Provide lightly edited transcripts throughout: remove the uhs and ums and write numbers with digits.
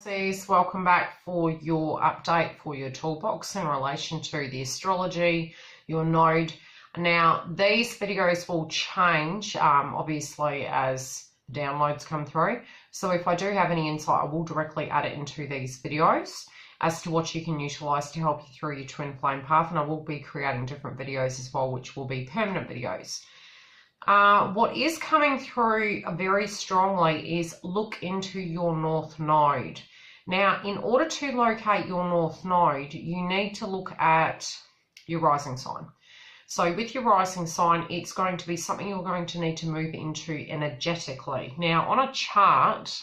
Pisces, welcome back for your update for your toolbox in relation to the astrology, your node. Now, these videos will change, obviously, as downloads come through. So if I do have any insight, I will directly add it into these videos as to what you can utilize to help you through your twin flame path. And I will be creating different videos as well, which will be permanent videos. What is coming through very strongly is look into your North Node. Now, in order to locate your North Node, you need to look at your rising sign. So with your rising sign, it's going to be something you're going to need to move into energetically. Now, on a chart,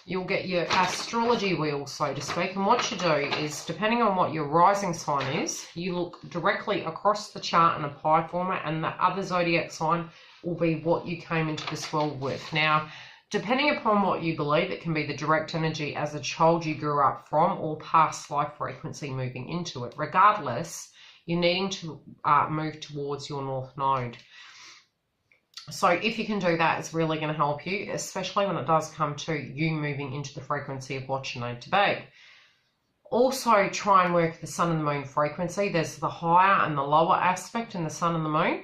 you'll get your astrology wheel, so to speak. And what you do is, depending on what your rising sign is, you look directly across the chart in a pie format, and the other zodiac sign will be what you came into this world with. Now, depending upon what you believe, it can be the direct energy as a child you grew up from, or past life frequency moving into it. Regardless, you're needing to move towards your North Node. So if you can do that, it's really going to help you, especially when it does come to you moving into the frequency of what you need to be. Also, try and work the sun and the moon frequency. There's the higher and the lower aspect in the sun and the moon.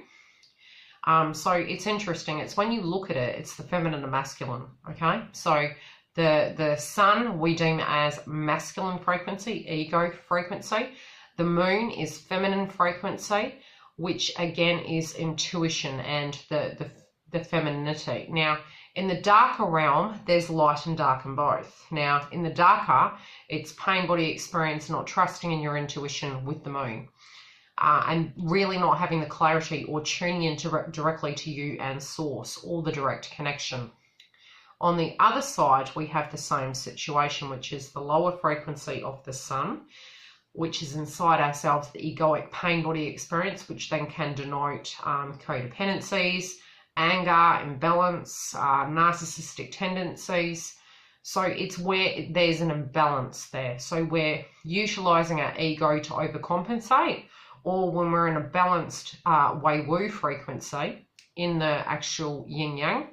So it's interesting. It's when you look at it, it's the feminine and masculine, okay? So the sun we deem as masculine frequency, ego frequency. The moon is feminine frequency, which again is intuition and the femininity. Now, in the darker realm, there's light and dark in both. Now, in the darker, it's pain, body experience, not trusting in your intuition with the moon. And really not having the clarity or tuning in directly to you and source, or the direct connection. On the other side, we have the same situation, which is the lower frequency of the sun, which is inside ourselves, the egoic pain body experience, which then can denote codependencies, anger, imbalance, narcissistic tendencies. So it's where there's an imbalance there. So we're utilizing our ego to overcompensate, or when we're in a balanced Wei-Wu frequency in the actual yin-yang,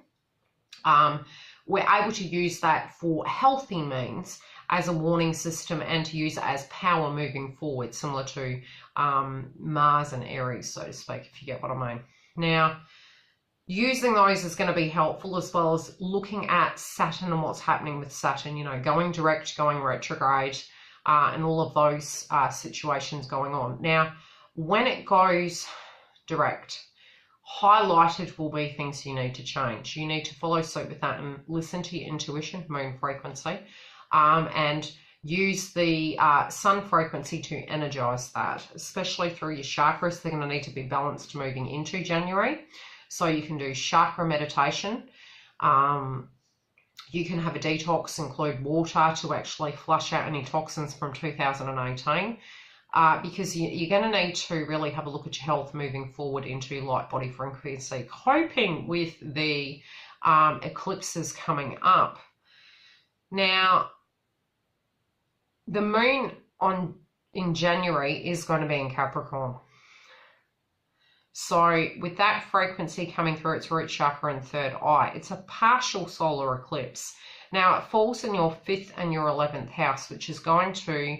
we're able to use that for healthy means as a warning system, and to use it as power moving forward, similar to Mars and Aries, so to speak, if you get what I mean. Now, using those is going to be helpful, as well as looking at Saturn and what's happening with Saturn, you know, going direct, going retrograde, and all of those situations going on. Now, when it goes direct, highlighted will be things you need to change. You need to follow suit with that and listen to your intuition, moon frequency, and use the sun frequency to energize that, especially through your chakras. They're going to need to be balanced moving into January. So you can do chakra meditation. You can have a detox, include water to actually flush out any toxins from 2018. Because you're going to need to really have a look at your health moving forward into light body frequency, coping with the eclipses coming up. Now, the moon in January is going to be in Capricorn. So with that frequency coming through its root chakra and third eye, it's a partial solar eclipse. Now, it falls in your 5th and your 11th house, which is going to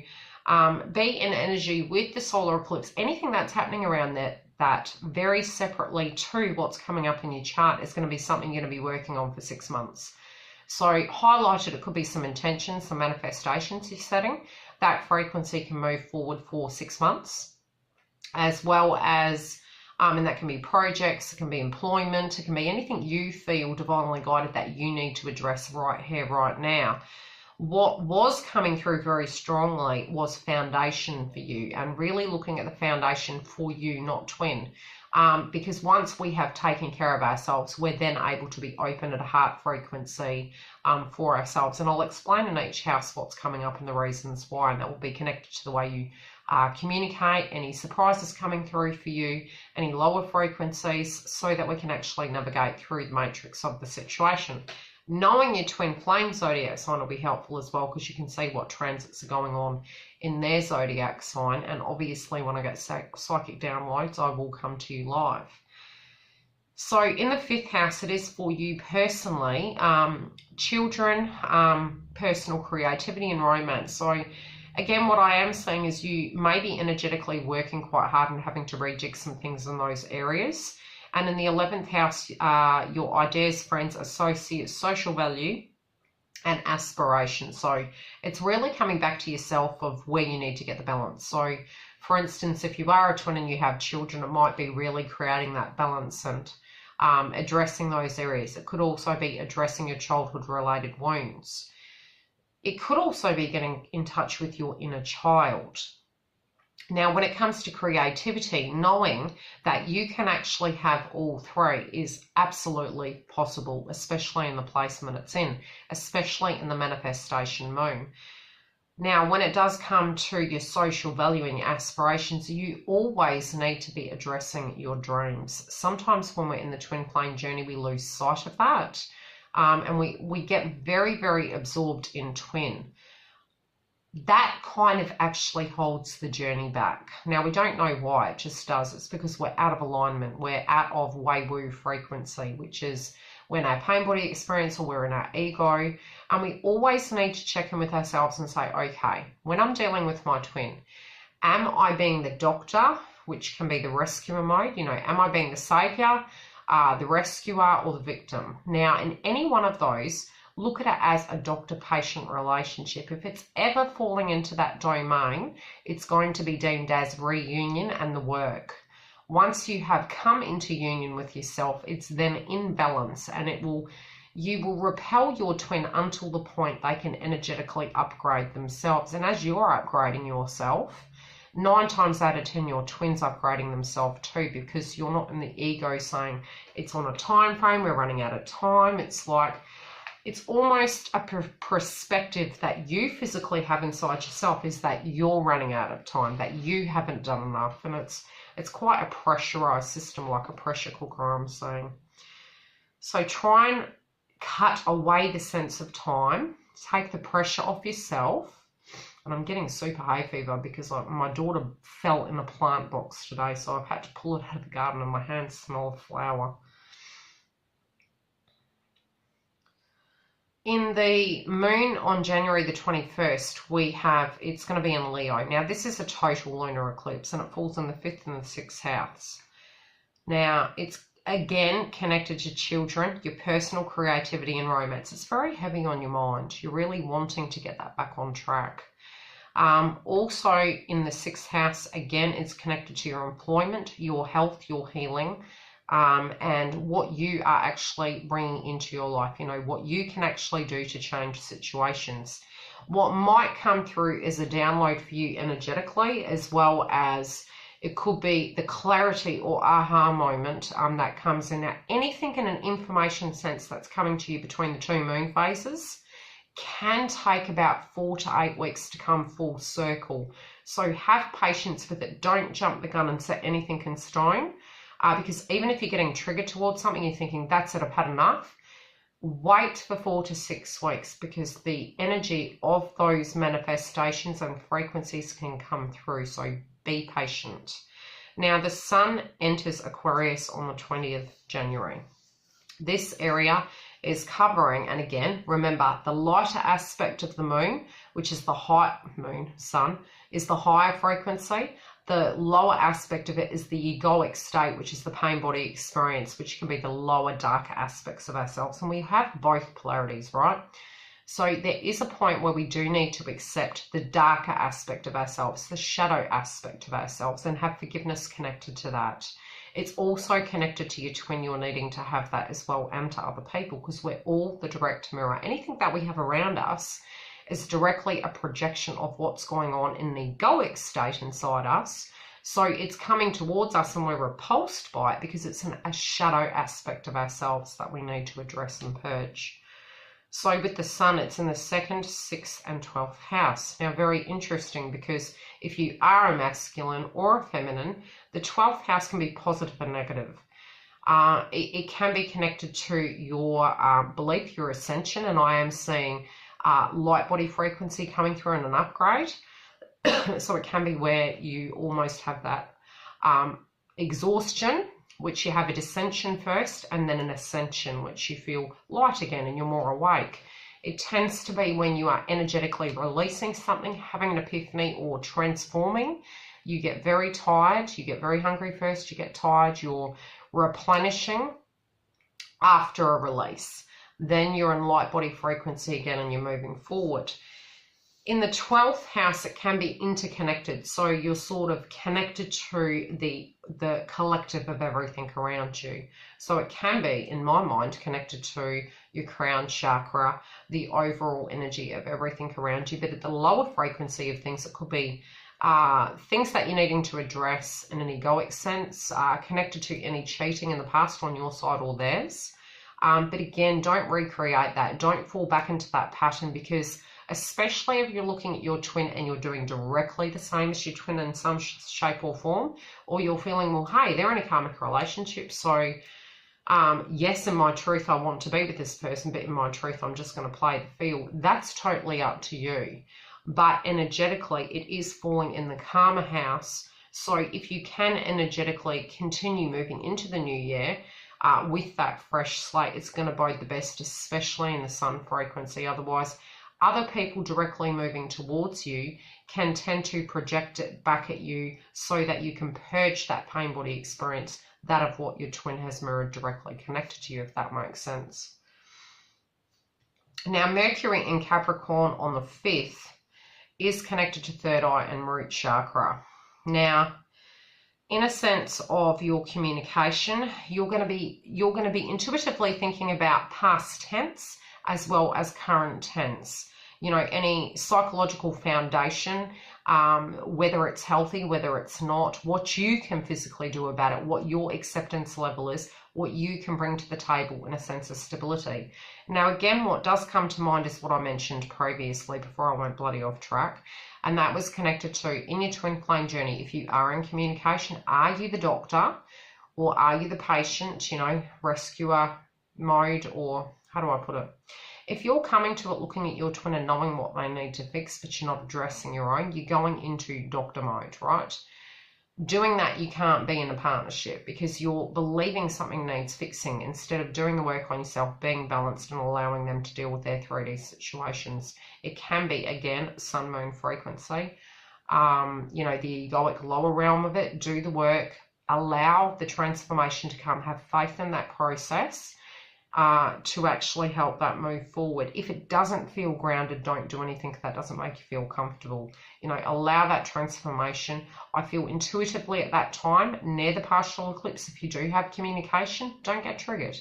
be in energy with the solar eclipse. Anything that's happening around that very separately to what's coming up in your chart is going to be something you're going to be working on for 6 months. So highlighted, it could be some intentions, some manifestations you're setting. That frequency can move forward for 6 months, as well as, and that can be projects, it can be employment, it can be anything you feel divinely guided that you need to address right here, right now. What was coming through very strongly was foundation for you, and really looking at the foundation for you, not twin. Because once we have taken care of ourselves, we're then able to be open at a heart frequency for ourselves. And I'll explain in each house what's coming up and the reasons why, and that will be connected to the way you communicate, any surprises coming through for you, any lower frequencies, so that we can actually navigate through the matrix of the situation. Knowing your twin flame zodiac sign will be helpful as well, because you can see what transits are going on in their zodiac sign. And obviously when I get psychic downloads, I will come to you live. So in the 5th house, it is for you personally, children, personal creativity and romance. So again, what I am saying is you may be energetically working quite hard and having to rejig some things in those areas. And in the 11th house, your ideas, friends, associates, social value, and aspiration. So it's really coming back to yourself of where you need to get the balance. So for instance, if you are a twin and you have children, it might be really creating that balance and addressing those areas. It could also be addressing your childhood related wounds. It could also be getting in touch with your inner child. Now, when it comes to creativity, knowing that you can actually have all three is absolutely possible, especially in the placement it's in, especially in the manifestation moon. Now, when it does come to your social value and your aspirations, you always need to be addressing your dreams. Sometimes when we're in the twin flame journey, we lose sight of that, and we get very, very absorbed in twin. That kind of actually holds the journey back. Now, we don't know why, it just does. It's because we're out of alignment. We're out of Wei-Wu frequency, which is when our pain body experience or we're in our ego. And we always need to check in with ourselves and say, okay, when I'm dealing with my twin, am I being the doctor, which can be the rescuer mode? You know, am I being the savior, the rescuer, or the victim? Now, in any one of those, look at it as a doctor-patient relationship. If it's ever falling into that domain, it's going to be deemed as reunion and the work. Once you have come into union with yourself, it's then in balance, and you will repel your twin until the point they can energetically upgrade themselves. And as you're upgrading yourself, 9 times out of 10 your twin's upgrading themselves too, because you're not in the ego saying it's on a time frame, we're running out of time. It's like, it's almost a perspective that you physically have inside yourself, is that you're running out of time, that you haven't done enough. And it's quite a pressurized system, like a pressure cooker, I'm saying. So try and cut away the sense of time, take the pressure off yourself. And I'm getting super hay fever because my daughter fell in a plant box today, so I've had to pull it out of the garden and my hands smell of flower. In the moon on January the 21st, we have, it's going to be in Leo. Now, this is a total lunar eclipse, and it falls in the 5th and the 6th house. Now, it's again connected to children, your personal creativity and romance. It's very heavy on your mind. You're really wanting to get that back on track. Also in the 6th house, again, it's connected to your employment, your health, your healing, and what you are actually bringing into your life, you know, what you can actually do to change situations. What might come through is a download for you energetically, as well as it could be the clarity or aha moment that comes in. Now, anything in an information sense that's coming to you between the 2 moon phases can take about 4 to 8 weeks to come full circle. So have patience with it. Don't jump the gun and set anything in stone. Because even if you're getting triggered towards something, you're thinking, that's it, I've had enough. Wait for 4 to 6 weeks, because the energy of those manifestations and frequencies can come through. So be patient. Now, the sun enters Aquarius on the 20th January. This area is covering, and again, remember, the lighter aspect of the moon, which is the high moon, sun, is the higher frequency. The lower aspect of it is the egoic state, which is the pain body experience, which can be the lower, darker aspects of ourselves. And we have both polarities, right? So there is a point where we do need to accept the darker aspect of ourselves, the shadow aspect of ourselves, and have forgiveness connected to that. It's also connected to your twin. You're needing to have that as well, and to other people, because we're all the direct mirror. Anything that we have around us is directly a projection of what's going on in the egoic state inside us. So it's coming towards us and we're repulsed by it because it's a shadow aspect of ourselves that we need to address and purge. So with the sun, it's in the 2nd, 6th and 12th house. Now, very interesting, because if you are a masculine or a feminine, the 12th house can be positive and negative. It can be connected to your belief, your ascension, and I am seeing light body frequency coming through in an upgrade. So it can be where you almost have that exhaustion, which you have a descension first and then an ascension, which you feel light again and you're more awake. It tends to be when you are energetically releasing something, having an epiphany or transforming. You get very tired, you get very hungry first, you get tired, you're replenishing after a release. Then you're in light body frequency again and you're moving forward. In the 12th house, it can be interconnected. So you're sort of connected to the collective of everything around you. So it can be, in my mind, connected to your crown chakra, the overall energy of everything around you. But at the lower frequency of things, it could be things that you're needing to address in an egoic sense, connected to any cheating in the past on your side or theirs. But again, don't recreate that. Don't fall back into that pattern, because especially if you're looking at your twin and you're doing directly the same as your twin in some shape or form, or you're feeling, well, hey, they're in a karmic relationship, so yes, in my truth, I want to be with this person, but in my truth, I'm just going to play the field. That's totally up to you. But energetically, it is falling in the karma house. So if you can energetically continue moving into the new year with that fresh slate, it's going to bode the best, especially in the sun frequency. Otherwise, other people directly moving towards you can tend to project it back at you so that you can purge that pain body experience, that of what your twin has mirrored directly connected to you, if that makes sense. Now, Mercury in Capricorn on the 5th is connected to third eye and root chakra. Now, in a sense of your communication, you're going to be intuitively thinking about past tense as well as current tense. You know, any psychological foundation, whether it's healthy, whether it's not, what you can physically do about it, what your acceptance level is, what you can bring to the table in a sense of stability. Now, again, what does come to mind is what I mentioned previously before I went bloody off track, and that was connected to, in your twin flame journey, if you are in communication, are you the doctor or are you the patient, you know, rescuer mode, or how do I put it? If you're coming to it looking at your twin and knowing what they need to fix, but you're not addressing your own, you're going into doctor mode, right? Doing that, you can't be in a partnership, because you're believing something needs fixing instead of doing the work on yourself, being balanced and allowing them to deal with their 3D situations. It can be, again, sun moon frequency. You know, the egoic lower realm of it. Do the work, allow the transformation to come, have faith in that process. To actually help that move forward. If it doesn't feel grounded, don't do anything that doesn't make you feel comfortable. You know, allow that transformation. I feel intuitively at that time, near the partial eclipse, if you do have communication, don't get triggered.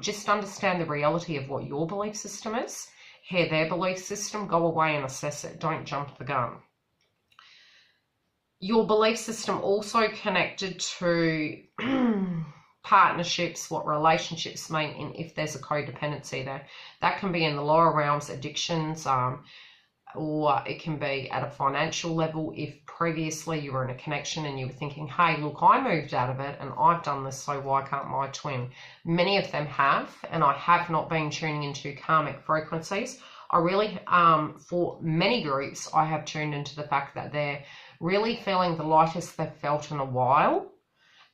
Just understand the reality of what your belief system is. Hear their belief system, go away and assess it. Don't jump the gun. Your belief system also connected to partnerships, what relationships mean, and if there's a codependency there. That can be in the lower realms, addictions, or it can be at a financial level. If previously you were in a connection and you were thinking, hey, look, I moved out of it and I've done this, so why can't my twin? Many of them have, and I have not been tuning into karmic frequencies. I really, for many groups, I have tuned into the fact that they're really feeling the lightest they've felt in a while.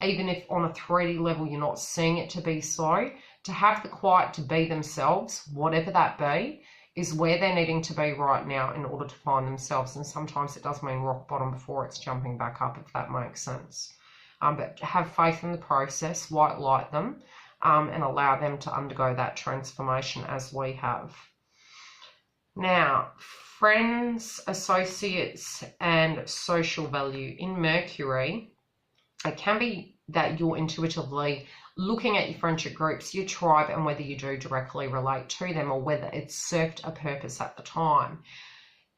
Even if on a 3D level you're not seeing it to be so, to have the quiet to be themselves, whatever that be, is where they're needing to be right now in order to find themselves. And sometimes it does mean rock bottom before it's jumping back up, if that makes sense. But have faith in the process, white light them, and allow them to undergo that transformation as we have. Now, friends, associates, and social value in Mercury. It can be that you're intuitively looking at your friendship groups, your tribe, and whether you do directly relate to them or whether it's served a purpose at the time.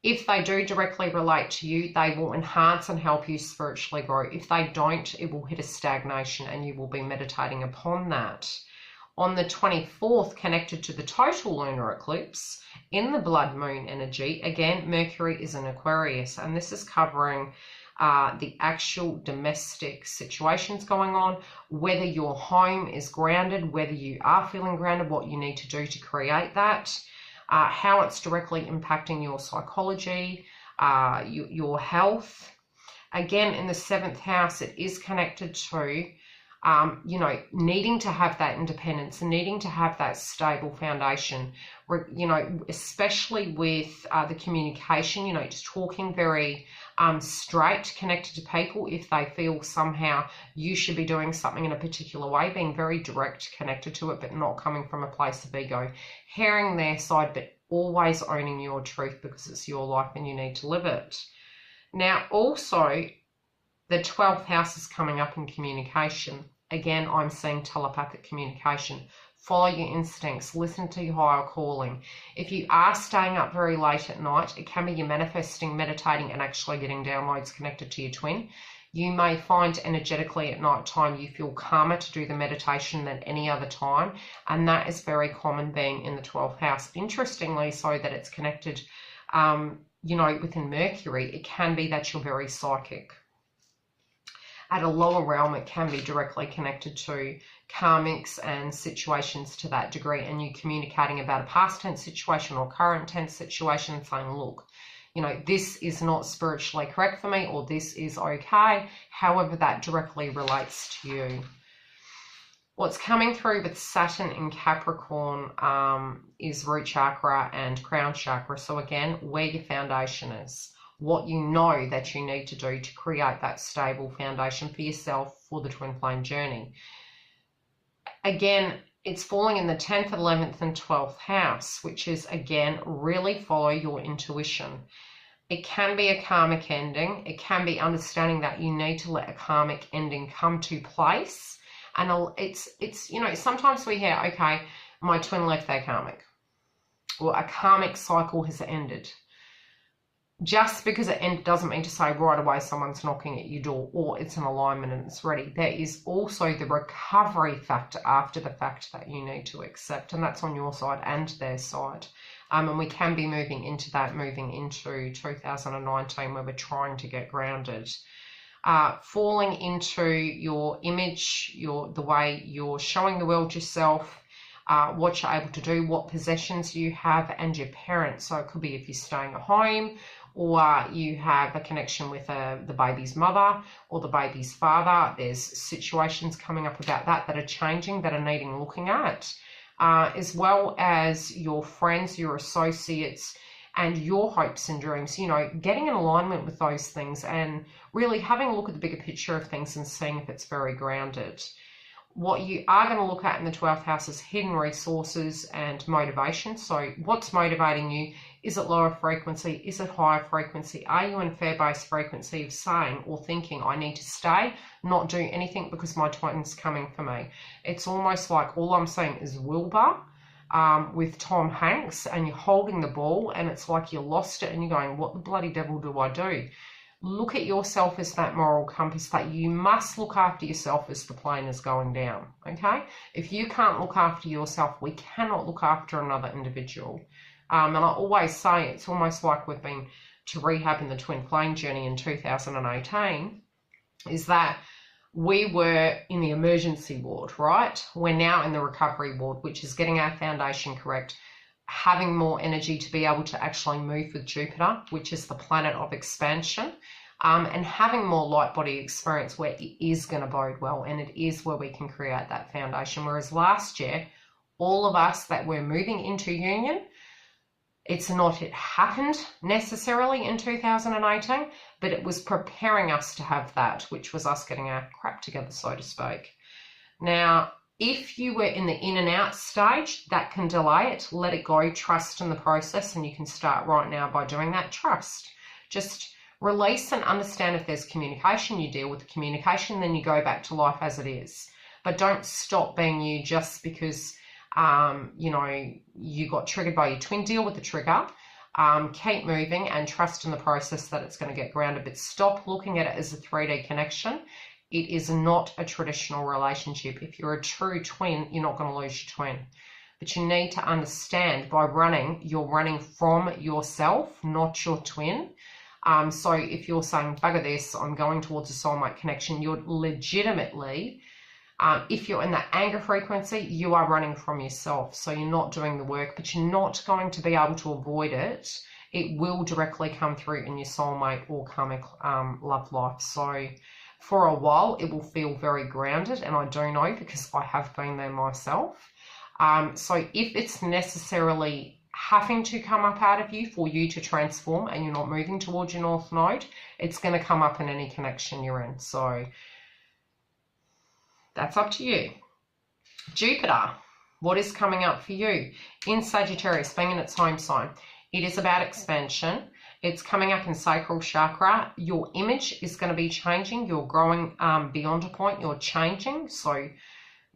If they do directly relate to you, they will enhance and help you spiritually grow. If they don't, it will hit a stagnation and you will be meditating upon that. On the 24th, connected to the total lunar eclipse, in the blood moon energy, again, Mercury is in Aquarius, and this is covering the actual domestic situations going on, whether your home is grounded, whether you are feeling grounded, what you need to do to create that, how it's directly impacting your psychology, your health. Again, in the 7th house, it is connected to you know, needing to have that independence and needing to have that stable foundation, you know, especially with the communication, you know, just talking very straight, connected to people if they feel somehow you should be doing something in a particular way, being very direct, connected to it, but not coming from a place of ego, hearing their side, but always owning your truth because it's your life and you need to live it. Now, also, the 12th house is coming up in communication. Again, I'm seeing telepathic communication. Follow your instincts. Listen to your higher calling. If you are staying up very late at night, it can be you manifesting, meditating, and actually getting downloads connected to your twin. You may find energetically at night time you feel calmer to do the meditation than any other time. And that is very common being in the 12th house. Interestingly, so that it's connected, you know, within Mercury, it can be that you're very psychic. At a lower realm, it can be directly connected to karmics and situations to that degree, and you communicating about a past tense situation or current tense situation and saying, look, you know, this is not spiritually correct for me, or this is okay. However, that directly relates to you. What's coming through with Saturn in Capricorn is root chakra and crown chakra. So again, where your foundation is, what you know that you need to do to create that stable foundation for yourself for the twin flame journey. Again, it's falling in the 10th, 11th, and 12th house, which is, again, really follow your intuition. It can be a karmic ending. It can be understanding that you need to let a karmic ending come to place. And it's you know, sometimes we hear, okay, my twin left their karmic, or a karmic cycle has ended. Just because it ended doesn't mean to say right away someone's knocking at your door or it's an alignment and it's ready. There is also the recovery factor after the fact that you need to accept, and that's on your side and their side. And we can be moving into 2019 where we're trying to get grounded. Falling into your image, the way you're showing the world yourself, what you're able to do, what possessions you have, and your parents. So it could be if you're staying at home, or you have a connection with the baby's mother or the baby's father. There's situations coming up about that are changing, that are needing looking at, as well as your friends, your associates, and your hopes and dreams. You know, getting in alignment with those things and really having a look at the bigger picture of things and seeing if it's very grounded. What you are going to look at in the 12th house is hidden resources and motivation. So what's motivating you? Is it lower frequency? Is it higher frequency? Are you in fair-based frequency of saying or thinking, I need to stay, not do anything because my twin's coming for me? It's almost like all I'm saying is Wilbur with Tom Hanks, and you're holding the ball and it's like you lost it and you're going, what the bloody devil do I do? Look at yourself as that moral compass that you must look after yourself as the plane is going down, okay? If you can't look after yourself, we cannot look after another individual. And I always say it's almost like we've been to rehab in the twin flame journey in 2018, is that we were in the emergency ward, right? We're now in the recovery ward, which is getting our foundation correct, having more energy to be able to actually move with Jupiter, which is the planet of expansion, and having more light body experience where it is going to bode well and it is where we can create that foundation. Whereas last year, all of us that were moving into union, it happened necessarily in 2018, but it was preparing us to have that, which was us getting our crap together, so to speak. Now, if you were in the in and out stage, that can delay it. Let it go. Trust in the process, and you can start right now by doing that. Trust. Just release and understand if there's communication. You deal with the communication, then you go back to life as it is. But don't stop being you just because, you know, you got triggered by your twin. Deal with the trigger. Keep moving and trust in the process that it's going to get grounded. But stop looking at it as a 3D connection. It is not a traditional relationship. If you're a true twin, you're not going to lose your twin. But you need to understand by running, you're running from yourself, not your twin. So if you're saying, bugger this, I'm going towards a soulmate connection, you're legitimately, if you're in that anger frequency, you are running from yourself. So you're not doing the work, but you're not going to be able to avoid it. It will directly come through in your soulmate or karmic love life. So For a while, it will feel very grounded, and I do know because I have been there myself. So if it's necessarily having to come up out of you for you to transform and you're not moving towards your North Node, it's going to come up in any connection you're in. So that's up to you. Jupiter, what is coming up for you? In Sagittarius, being in its home sign, it is about expansion. It's coming up in sacral chakra. Your image is going to be changing. You're growing beyond a point. You're changing. So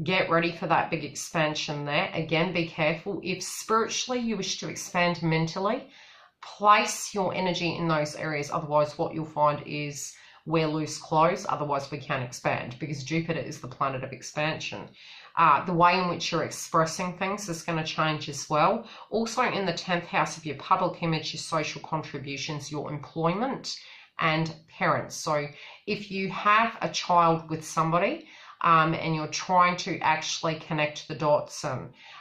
get ready for that big expansion there. Again, be careful. If spiritually you wish to expand mentally, place your energy in those areas. Otherwise, what you'll find is wear loose clothes. Otherwise, we can't expand because Jupiter is the planet of expansion. The way in which you're expressing things is going to change as well. Also in the 10th house of your public image, your social contributions, your employment and parents. So if you have a child with somebody and you're trying to actually connect the dots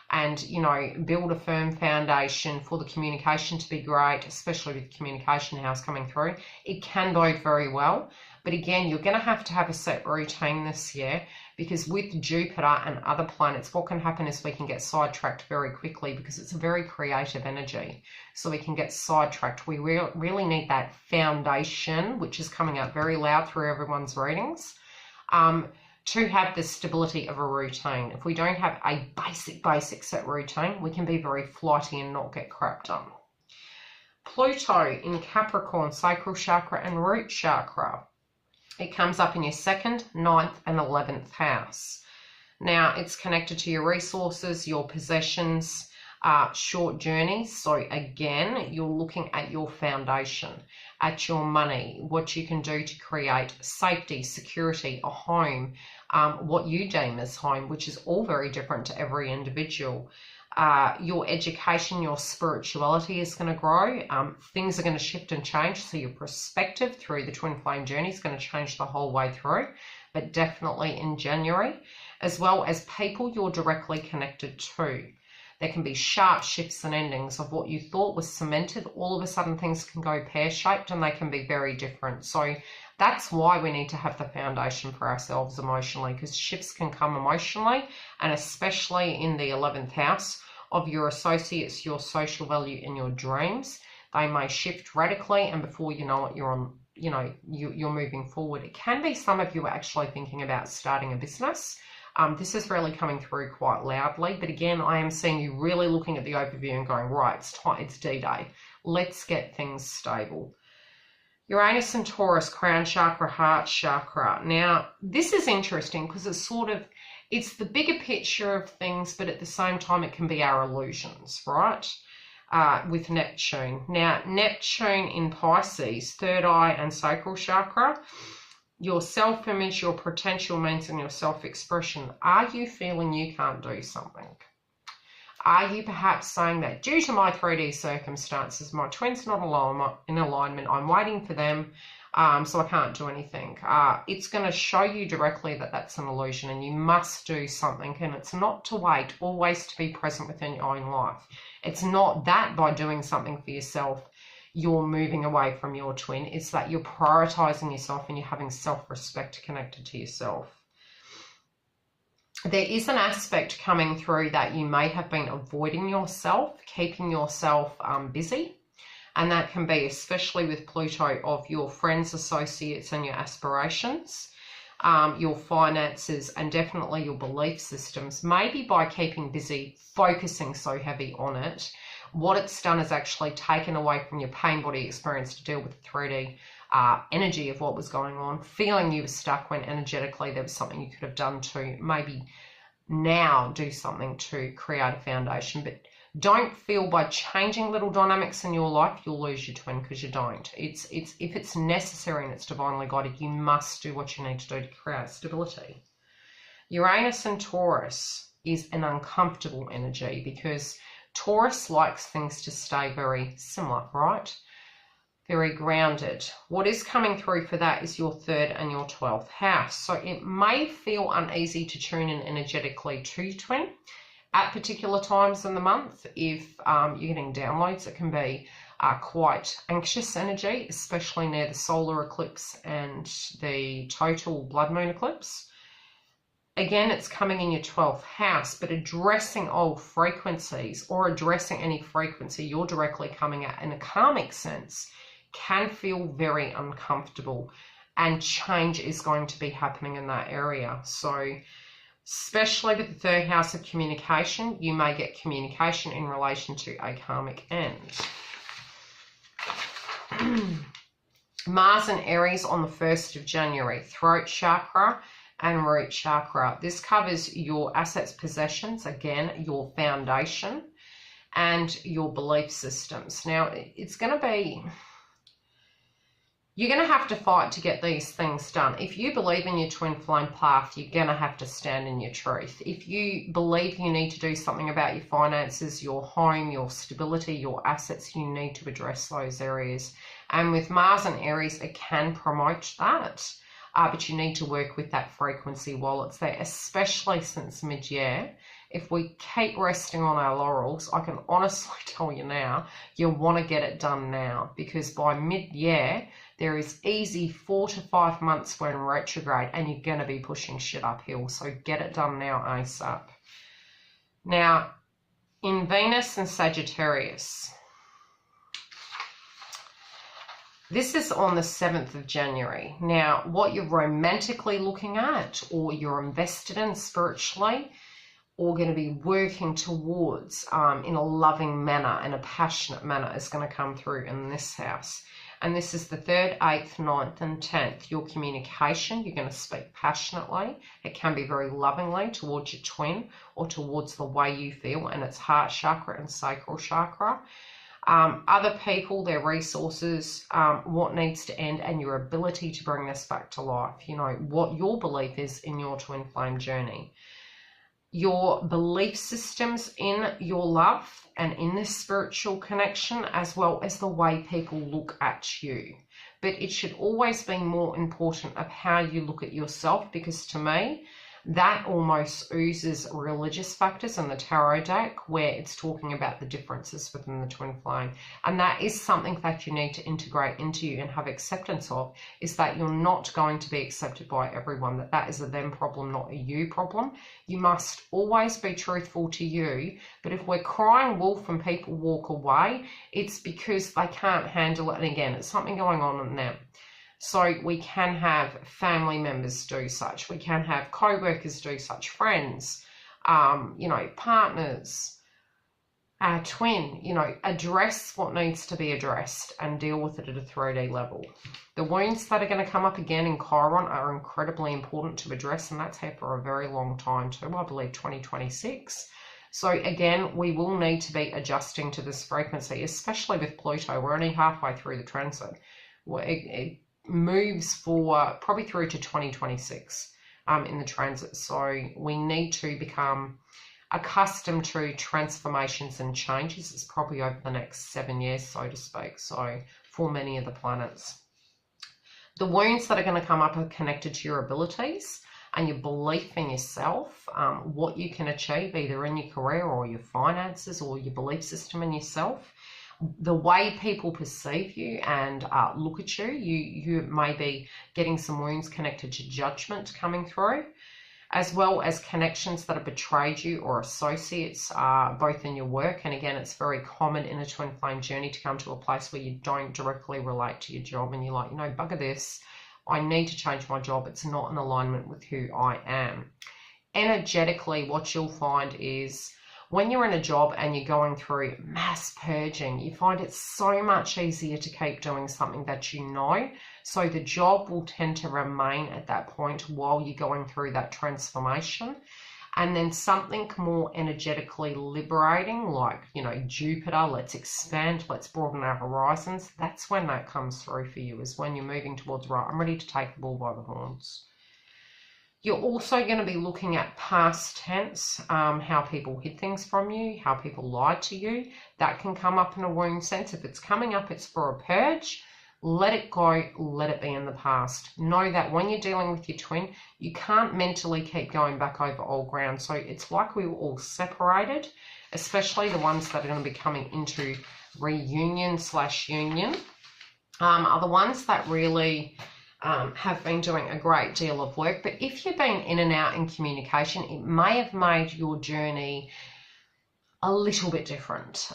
and you know, build a firm foundation for the communication to be great, especially with the communication house coming through, it can bode very well. But again, you're going to have a set routine this year, because with Jupiter and other planets, what can happen is we can get sidetracked very quickly because it's a very creative energy. So we can get sidetracked. We really need that foundation, which is coming out very loud through everyone's readings, to have the stability of a routine. If we don't have a basic set routine, we can be very flighty and not get crap done. Pluto in Capricorn, sacral chakra and root chakra. It comes up in your 2nd, 9th and 11th house. Now, it's connected to your resources, your possessions, short journeys. So again, you're looking at your foundation, at your money, what you can do to create safety, security, a home, what you deem as home, which is all very different to every individual. Your education, your spirituality is going to grow. Things are going to shift and change. So your perspective through the twin flame journey is going to change the whole way through, but definitely in January, as well as people you're directly connected to. There can be sharp shifts and endings of what you thought was cemented. All of a sudden things can go pear-shaped and they can be very different. So that's why we need to have the foundation for ourselves emotionally, because shifts can come emotionally, and especially in the 11th house of your associates, your social value and your dreams. They may shift radically, and before you know it, you're on, you know, you're moving forward. It can be some of you are actually thinking about starting a business. This is really coming through quite loudly, but again, I am seeing you really looking at the overview and going, right, it's D-Day. Let's get things stable. Uranus and Taurus, crown chakra, heart chakra. Now, this is interesting because it's the bigger picture of things, but at the same time, it can be our illusions, right? With Neptune. Now, Neptune in Pisces, third eye and sacral chakra, your self-image, your potential means, and your self-expression. Are you feeling you can't do something? Are you perhaps saying that due to my 3D circumstances, my twin's not in alignment, I'm waiting for them, so I can't do anything? It's going to show you directly that that's an illusion and you must do something, and it's not to wait, always to be present within your own life. It's not that by doing something for yourself, you're moving away from your twin. It's that you're prioritizing yourself and you're having self-respect connected to yourself. There is an aspect coming through that you may have been avoiding yourself, keeping yourself busy. And that can be, especially with Pluto, of your friends, associates and your aspirations, your finances, and definitely your belief systems. Maybe by keeping busy, focusing so heavy on it, what it's done is actually taken away from your pain body experience to deal with the 3D energy of what was going on, feeling you were stuck when energetically there was something you could have done to maybe now do something to create a foundation. But don't feel by changing little dynamics in your life you'll lose your twin, because you don't. If it's necessary and it's divinely guided, you must do what you need to do to create stability. Uranus and Taurus is an uncomfortable energy because Taurus likes things to stay very similar, right? Very grounded. What is coming through for that is your 3rd and your 12th house. So it may feel uneasy to tune in energetically to your twin at particular times in the month. If you're getting downloads, it can be quite anxious energy, especially near the solar eclipse and the total blood moon eclipse. Again, it's coming in your 12th house, but addressing old frequencies or addressing any frequency you're directly coming at in a karmic sense can feel very uncomfortable, and change is going to be happening in that area. So especially with the third house of communication, you may get communication in relation to a karmic end. Mars and Aries on the 1st of January, throat chakra and root chakra. This covers your assets, possessions, again, your foundation and your belief systems. Now, it's going to be, you're going to have to fight to get these things done. If you believe in your twin flame path, you're going to have to stand in your truth. If you believe you need to do something about your finances, your home, your stability, your assets, you need to address those areas. And with Mars and Aries, it can promote that. But you need to work with that frequency while it's there, especially since mid-year. If we keep resting on our laurels, I can honestly tell you now, you want to get it done now, because by mid-year, there is easy 4 to 5 months when retrograde, and you're going to be pushing shit uphill. So get it done now ASAP. Now, in Venus and Sagittarius, this is on the 7th of January. Now, what you're romantically looking at, or you're invested in spiritually, or going to be working towards in a loving manner and a passionate manner, is going to come through in this house. And this is the 3rd, 8th, 9th, and 10th. Your communication, you're going to speak passionately. It can be very lovingly towards your twin or towards the way you feel, and it's heart chakra and sacral chakra. Other people, their resources, what needs to end, and your ability to bring this back to life. You know, what your belief is in your twin flame journey. Your belief systems in your love and in this spiritual connection, as well as the way people look at you. But it should always be more important of how you look at yourself, because to me, that almost oozes religious factors in the tarot deck, where it's talking about the differences within the twin flame. And that is something that you need to integrate into you and have acceptance of, is that you're not going to be accepted by everyone, that is a them problem, not a you problem. You must always be truthful to you. But if we're crying wolf and people walk away, it's because they can't handle it. And again, it's something going on in them. So we can have family members do such. We can have co-workers do such, friends, you know, partners, our twin, you know, address what needs to be addressed and deal with it at a 3D level. The wounds that are going to come up again in Chiron are incredibly important to address, and that's here for a very long time too, I believe 2026. So again, we will need to be adjusting to this frequency, especially with Pluto. We're only halfway through the transit. It moves for probably through to 2026 in the transit. So we need to become accustomed to transformations and changes. It's probably over the next 7 years, so to speak. So for many of the planets, the wounds that are going to come up are connected to your abilities and your belief in yourself, what you can achieve either in your career or your finances or your belief system in yourself. The way people perceive you and look at you, you may be getting some wounds connected to judgment coming through, as well as connections that have betrayed you or associates, both in your work. And again, it's very common in a twin flame journey to come to a place where you don't directly relate to your job and you're like, you know, bugger this, I need to change my job. It's not in alignment with who I am. Energetically, what you'll find is, when you're in a job and you're going through mass purging, you find it's so much easier to keep doing something that you know. So the job will tend to remain at that point while you're going through that transformation. And then something more energetically liberating, like, you know, Jupiter, let's expand, let's broaden our horizons. That's when that comes through for you, is when you're moving towards, right, I'm ready to take the bull by the horns. You're also going to be looking at past tense, how people hid things from you, how people lied to you. That can come up in a wound sense. If it's coming up, it's for a purge. Let it go, let it be in the past. Know that when you're dealing with your twin, you can't mentally keep going back over old ground. So it's like we were all separated especially the ones that are going to be coming into reunion/union, are the ones that really have been doing a great deal of work. But if you've been in and out in communication, it may have made your journey a little bit different,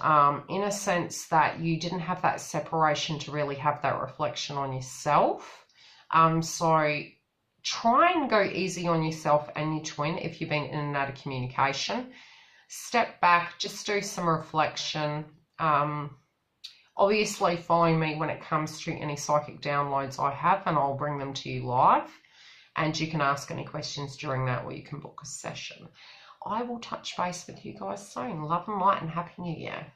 in a sense that you didn't have that separation to really have that reflection on yourself. So try and go easy on yourself and your twin if you've been in and out of communication. Step back, just do some reflection. Obviously follow me when it comes to any psychic downloads I have, and I'll bring them to you live, and you can ask any questions during that, or you can book a session. I will touch base with you guys soon. Love and light and Happy New Year.